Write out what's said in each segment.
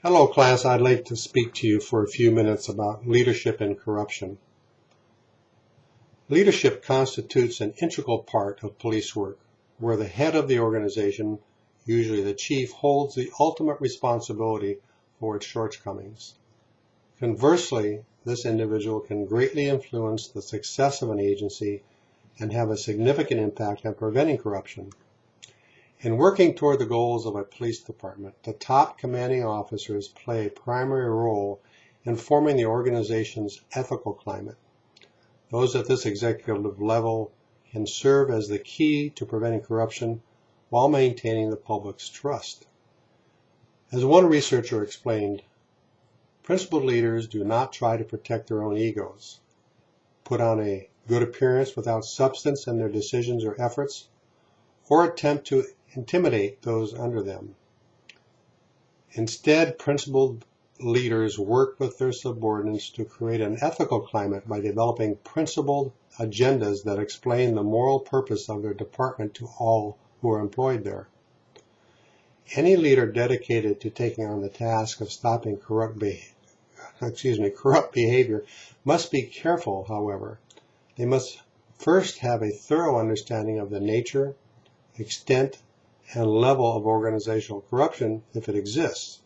Hello class, I'd like to speak to you for a few minutes about leadership and corruption. Leadership constitutes an integral part of police work, where the head of the organization, usually the chief, holds the ultimate responsibility for its shortcomings. Conversely, this individual can greatly influence the success of an agency and have a significant impact on preventing corruption. In working toward the goals of a police department, the top commanding officers play a primary role in forming the organization's ethical climate. Those at this executive level can serve as the key to preventing corruption while maintaining the public's trust. As one researcher explained, principled leaders do not try to protect their own egos, put on a good appearance without substance in their decisions or efforts, or attempt to intimidate those under them. Instead, principled leaders work with their subordinates to create an ethical climate by developing principled agendas that explain the moral purpose of their department to all who are employed there. Any leader dedicated to taking on the task of stopping corrupt behavior must be careful, however. They must first have a thorough understanding of the nature, extent, and level of organizational corruption if it exists.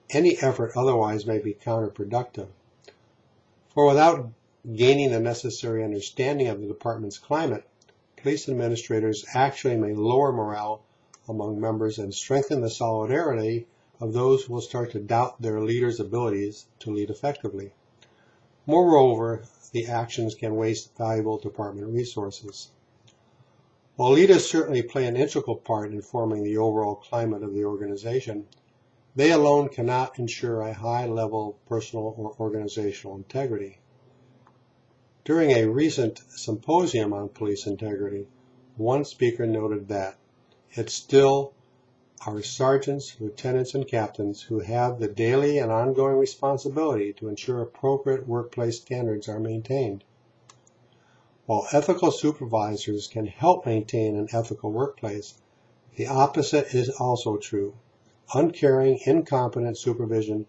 Any effort otherwise may be counterproductive. For without gaining the necessary understanding of the department's climate, police administrators actually may lower morale among members and strengthen the solidarity of those who will start to doubt their leaders' abilities to lead effectively. Moreover, the actions can waste valuable department resources. While leaders certainly play an integral part in forming the overall climate of the organization, they alone cannot ensure a high level of personal or organizational integrity. During a recent symposium on police integrity, one speaker noted that it's still our sergeants, lieutenants, and captains who have the daily and ongoing responsibility to ensure appropriate workplace standards are maintained. While ethical supervisors can help maintain an ethical workplace, the opposite is also true. Uncaring, incompetent supervision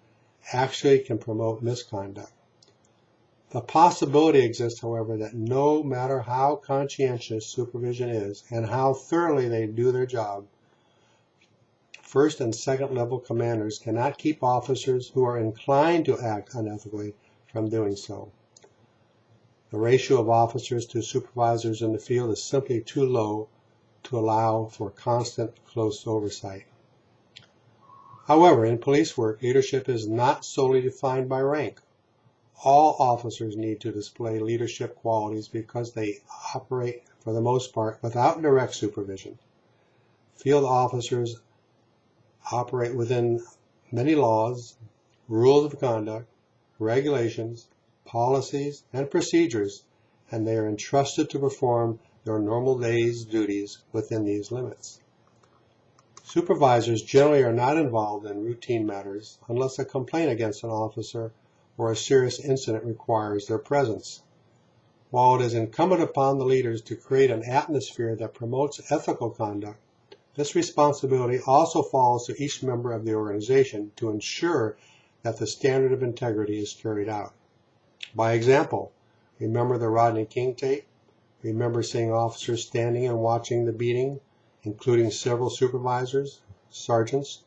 actually can promote misconduct. The possibility exists, however, that no matter how conscientious supervision is and how thoroughly they do their job, first and second level commanders cannot keep officers who are inclined to act unethically from doing so. The ratio of officers to supervisors in the field is simply too low to allow for constant, close oversight. However, in police work, leadership is not solely defined by rank. All officers need to display leadership qualities because they operate, for the most part, without direct supervision. Field officers operate within many laws, rules of conduct, regulations, policies, and procedures, and they are entrusted to perform their normal day's duties within these limits. Supervisors generally are not involved in routine matters unless a complaint against an officer or a serious incident requires their presence. While it is incumbent upon the leaders to create an atmosphere that promotes ethical conduct, this responsibility also falls to each member of the organization to ensure that the standard of integrity is carried out. By example, remember the Rodney King tape? Remember seeing officers standing and watching the beating, including several supervisors, sergeants?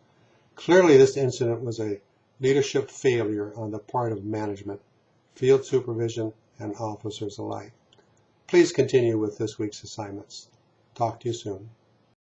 Clearly, this incident was a leadership failure on the part of management, field supervision, and officers alike. Please continue with this week's assignments. Talk to you soon.